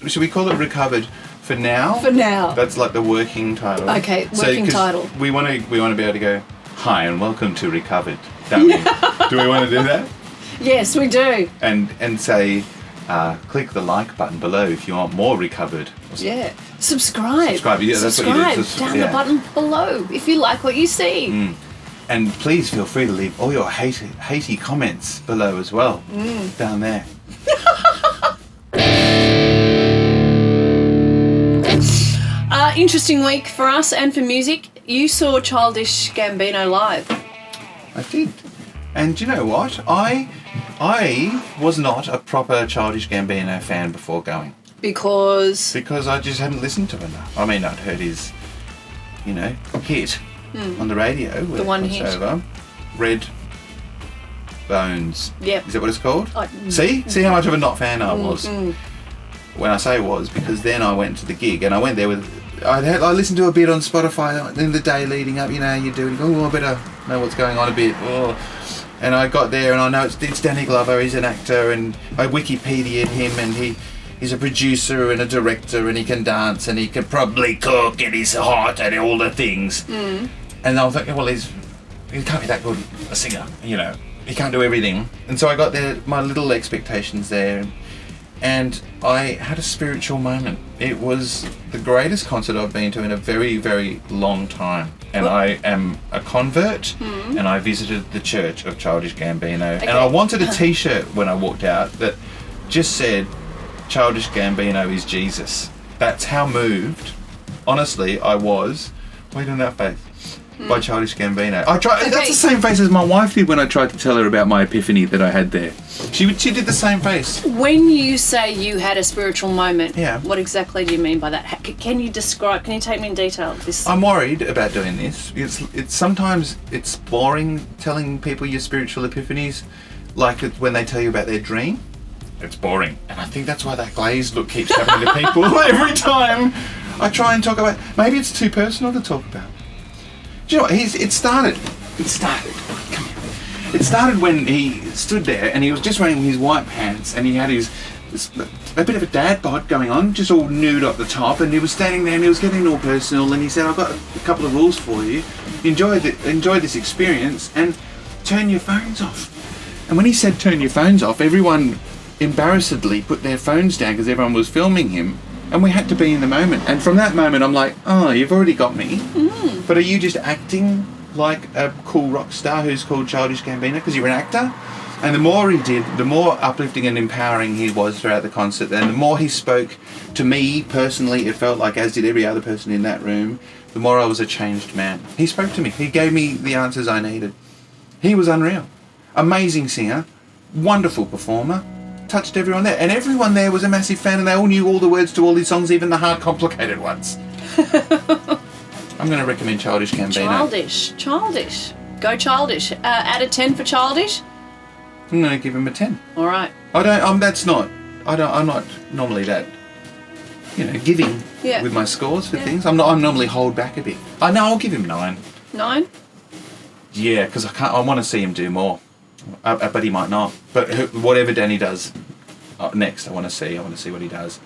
should we call it recovered for now? For now. That's like the working title. Okay, working title. We want to be able to go, hi and welcome to Recovered, don't we? Do we want to do that? Yes, we do. And say, click the like button below if you want more Recovered. Yeah. Subscribe. Yeah, that's what you do. Down the button below if you like what you see. And please feel free to leave all your hatey comments below as well. Down there. Interesting week for us and for music. You saw Childish Gambino live. I did. And you know what? I was not a proper Childish Gambino fan before going. Because I just hadn't listened to enough. I mean, I'd heard his, hit on the radio. The one hit. Over. Red Bones. Yep. Is that what it's called? See how much of a not fan I was. When I say was, because then I went to the gig and I went there with. I listened to a bit on Spotify in the day leading up. You know, you do. I better know what's going on a bit. And I got there and I know it's Danny Glover. He's an actor, and I Wikipedia'd him, and he's a producer and a director, and he can dance and he can probably cook and he's hot and all the things. And I was like, well, he can't be that good a singer. He can't do everything. And so I got there, my little expectations there. And I had a spiritual moment. It was the greatest concert I've been to in a very, very long time. And I am a convert, and I visited the church of Childish Gambino. Okay. And I wanted a t-shirt when I walked out that just said, Childish Gambino is Jesus. That's how moved, honestly, I was. Wait on that face. By Childish Gambino. That's the same face as my wife did when I tried to tell her about my epiphany that I had there. She did the same face. When you say you had a spiritual moment, yeah. What exactly do you mean by that? Can you take me in detail? I'm worried about doing this. It's sometimes it's boring telling people your spiritual epiphanies, like when they tell you about their dream. It's boring. And I think that's why that glazed look keeps happening to people every time I try and talk about. Maybe it's too personal to talk about. Do you know what? It started. Come here. It started when he stood there and he was just wearing his white pants and he had a bit of a dad bod going on, just all nude up the top, and he was standing there and he was getting all personal, and he said, I've got a couple of rules for you. Enjoy this experience and turn your phones off. And when he said turn your phones off, everyone embarrassedly put their phones down because everyone was filming him. And we had to be in the moment. And from that moment, I'm like, oh, you've already got me. But are you just acting like a cool rock star who's called Childish Gambino because you're an actor? And the more he did, the more uplifting and empowering he was throughout the concert. And the more he spoke to me personally, it felt like, as did every other person in that room, the more I was a changed man. He spoke to me. He gave me the answers I needed. He was unreal. Amazing singer. Wonderful performer. Touched everyone there, and everyone there was a massive fan, and they all knew all the words to all his songs, even the hard, complicated ones. I'm going to recommend Childish Gambino. Childish. Go Childish. Out of 10 for Childish? I'm going to give him a 10. All right. I'm not normally that, giving with my scores for things. I'm normally hold back a bit. I'll give him 9. 9? Yeah, because I want to see him do more. But he might not. But whatever Danny does next, I want to see what he does.